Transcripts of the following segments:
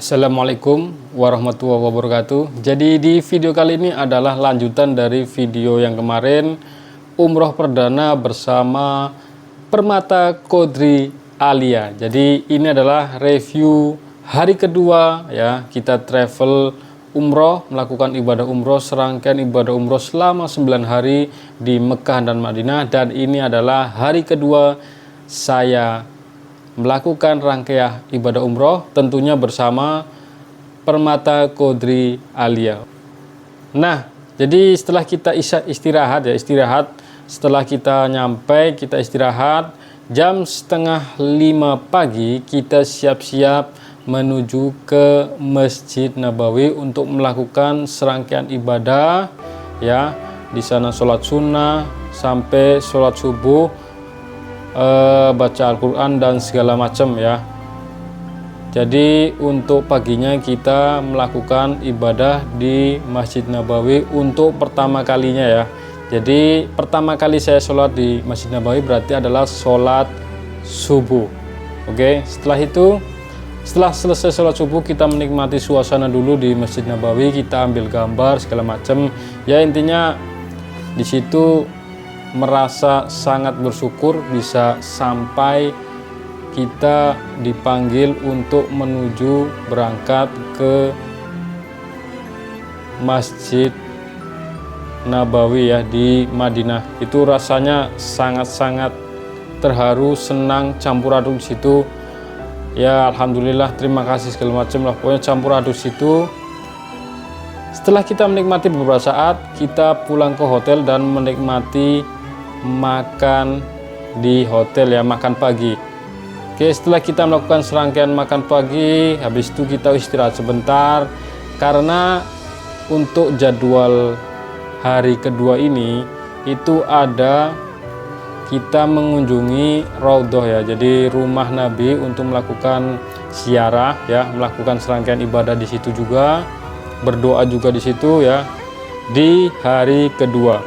Assalamualaikum warahmatullahi wabarakatuh. Jadi di video kali ini adalah lanjutan dari video yang kemarin, umroh perdana bersama Permata Qadri Alia. Jadi ini adalah review hari kedua ya, kita travel umroh, melakukan ibadah umroh, serangkaian ibadah umroh selama 9 hari di Mekah dan Madinah. Dan ini adalah hari kedua saya melakukan rangkaian ibadah umroh, tentunya bersama Permata Qadri Alia. Nah, jadi setelah kita istirahat, setelah kita nyampe, kita istirahat, jam setengah 5 pagi kita siap-siap menuju ke Masjid Nabawi untuk melakukan serangkaian ibadah ya. Di sana sholat sunnah sampai sholat subuh, baca Al-Quran dan segala macam ya. Jadi untuk paginya kita melakukan ibadah di Masjid Nabawi untuk pertama kalinya ya. Jadi pertama kali saya sholat di Masjid Nabawi berarti adalah sholat subuh. Oke, setelah selesai sholat subuh kita menikmati suasana dulu di Masjid Nabawi, kita ambil gambar segala macam ya. Intinya di situ merasa sangat bersyukur bisa sampai kita dipanggil untuk menuju berangkat ke Masjid Nabawi ya di Madinah. Itu rasanya sangat-sangat terharu, senang, campur aduk di situ ya. Alhamdulillah, terima kasih segala macam lah, pokoknya campur aduk situ. Setelah kita menikmati beberapa saat, kita pulang ke hotel dan menikmati makan di hotel ya, makan pagi. Oke, setelah kita melakukan serangkaian makan pagi, habis itu kita istirahat sebentar karena untuk jadwal hari kedua ini itu ada kita mengunjungi Raudhah ya, jadi rumah Nabi, untuk melakukan ziarah ya, melakukan serangkaian ibadah di situ juga, berdoa juga di situ ya di hari kedua.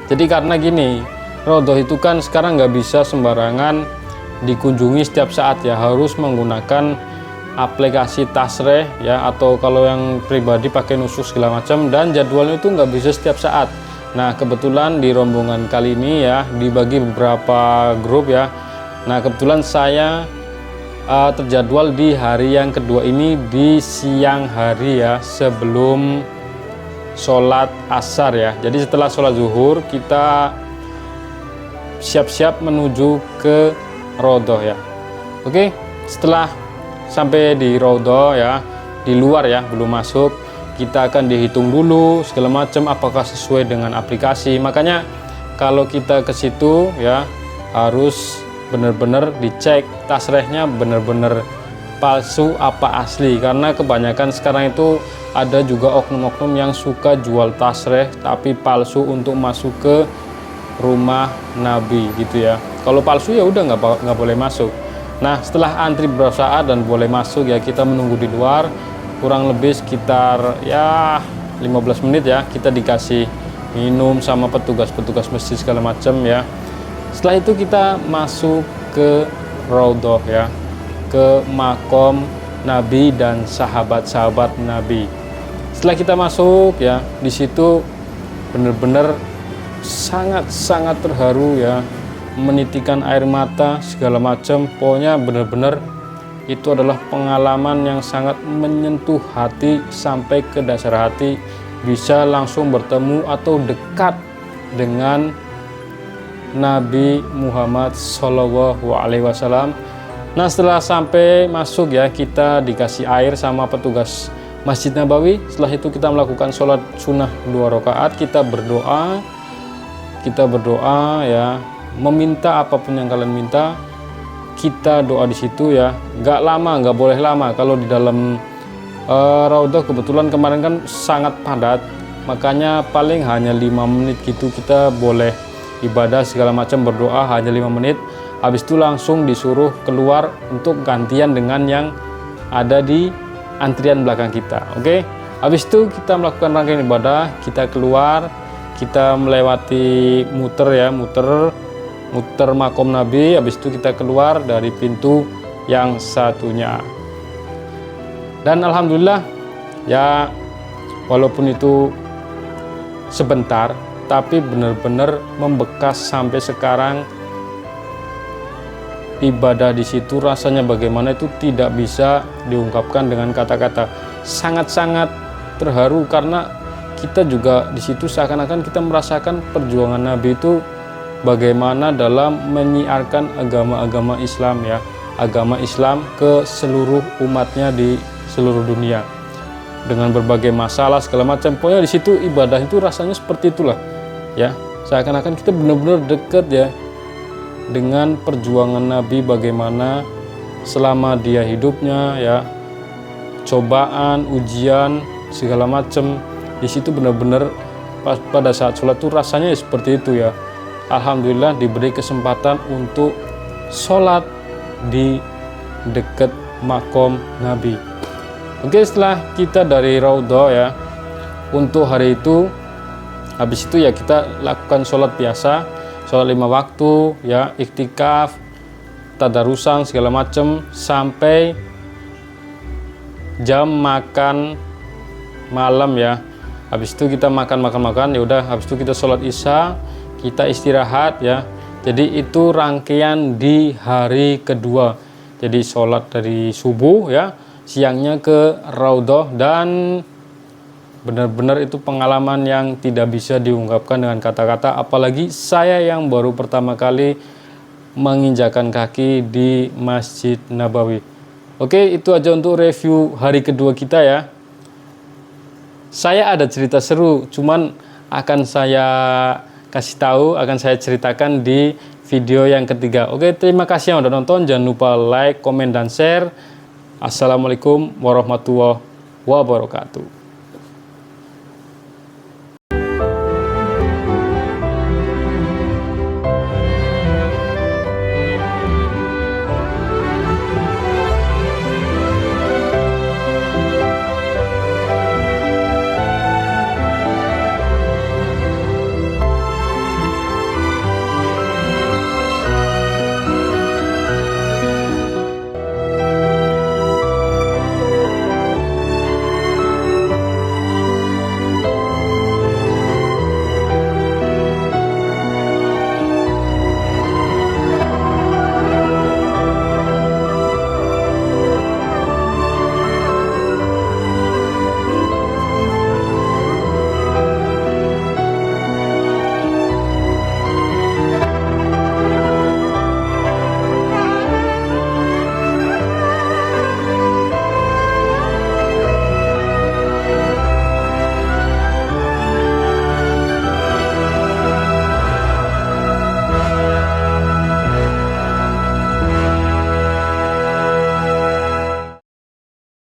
Jadi karena gini, Raudhah itu kan sekarang nggak bisa sembarangan dikunjungi setiap saat ya, harus menggunakan aplikasi Tasreh ya, atau kalau yang pribadi pakai nusuk segala macam, dan jadwalnya itu nggak bisa setiap saat. Nah kebetulan di rombongan kali ini ya dibagi beberapa grup ya. Nah kebetulan saya terjadwal di hari yang kedua ini di siang hari ya, sebelum sholat asar ya. Jadi setelah sholat zuhur kita siap-siap menuju ke Raudhah ya. Oke, setelah sampai di Raudhah ya, di luar ya, belum masuk, kita akan dihitung dulu segala macam apakah sesuai dengan aplikasi. Makanya kalau kita ke situ ya harus benar-benar dicek tasrehnya benar-benar palsu apa asli, karena kebanyakan sekarang itu ada juga oknum-oknum yang suka jual tasreh tapi palsu untuk masuk ke rumah Nabi gitu ya. Kalau palsu ya udah nggak boleh masuk. Nah setelah antri beberapa saat dan boleh masuk ya, kita menunggu di luar kurang lebih sekitar ya 15 menit ya, kita dikasih minum sama petugas-petugas masjid segala macam ya. Setelah itu kita masuk ke Raudhah ya, ke makom Nabi dan sahabat-sahabat Nabi. Setelah kita masuk ya, di situ benar-benar sangat-sangat terharu ya, menitikan air mata segala macam. Pokoknya benar-benar itu adalah pengalaman yang sangat menyentuh hati sampai ke dasar hati, bisa langsung bertemu atau dekat dengan Nabi Muhammad SAW. Nah setelah sampai masuk ya, kita dikasih air sama petugas Masjid Nabawi. Setelah itu kita melakukan sholat sunnah 2 rakaat, kita berdoa ya, meminta apapun yang kalian minta. Kita doa di situ ya, nggak lama, nggak boleh lama. Kalau di dalam Raudhah kebetulan kemarin kan sangat padat, makanya paling hanya 5 menit gitu kita boleh ibadah segala macam, berdoa hanya 5 menit. Habis itu langsung disuruh keluar untuk gantian dengan yang ada di antrian belakang kita. Oke, habis itu kita melakukan rangkaian ibadah, kita keluar, kita melewati muter makom Nabi. Habis itu kita keluar dari pintu yang satunya. Dan alhamdulillah ya, walaupun itu sebentar tapi benar-benar membekas sampai sekarang. Ibadah di situ rasanya bagaimana itu tidak bisa diungkapkan dengan kata-kata. Sangat-sangat terharu karena kita juga di situ seakan-akan kita merasakan perjuangan Nabi itu bagaimana dalam menyiarkan agama-agama Islam ya, agama Islam ke seluruh umatnya di seluruh dunia dengan berbagai masalah segala macam. Pokoknya di situ ibadah itu rasanya seperti itulah ya, seakan-akan kita benar-benar dekat ya dengan perjuangan Nabi, bagaimana selama dia hidupnya ya, cobaan, ujian segala macam. Di situ benar-benar pada saat sholat tuh rasanya seperti itu ya. Alhamdulillah diberi kesempatan untuk sholat di dekat makom Nabi. Oke, setelah kita dari Raudhah ya, untuk hari itu habis itu ya kita lakukan sholat biasa, sholat 5 waktu ya, iktikaf, tadarusan segala macam sampai jam makan malam ya. Habis itu kita makan ya udah, habis itu kita sholat isya, kita istirahat ya. Jadi itu rangkaian di hari kedua. Jadi sholat dari subuh ya, siangnya ke Raudhah, dan benar-benar itu pengalaman yang tidak bisa diungkapkan dengan kata-kata, apalagi saya yang baru pertama kali menginjakan kaki di Masjid Nabawi. Oke, itu aja untuk review hari kedua kita ya. Saya ada cerita seru, cuman akan saya kasih tahu, akan saya ceritakan di video yang ketiga. Oke, terima kasih yang udah nonton. Jangan lupa like, komen, dan share. Assalamualaikum warahmatullahi wabarakatuh.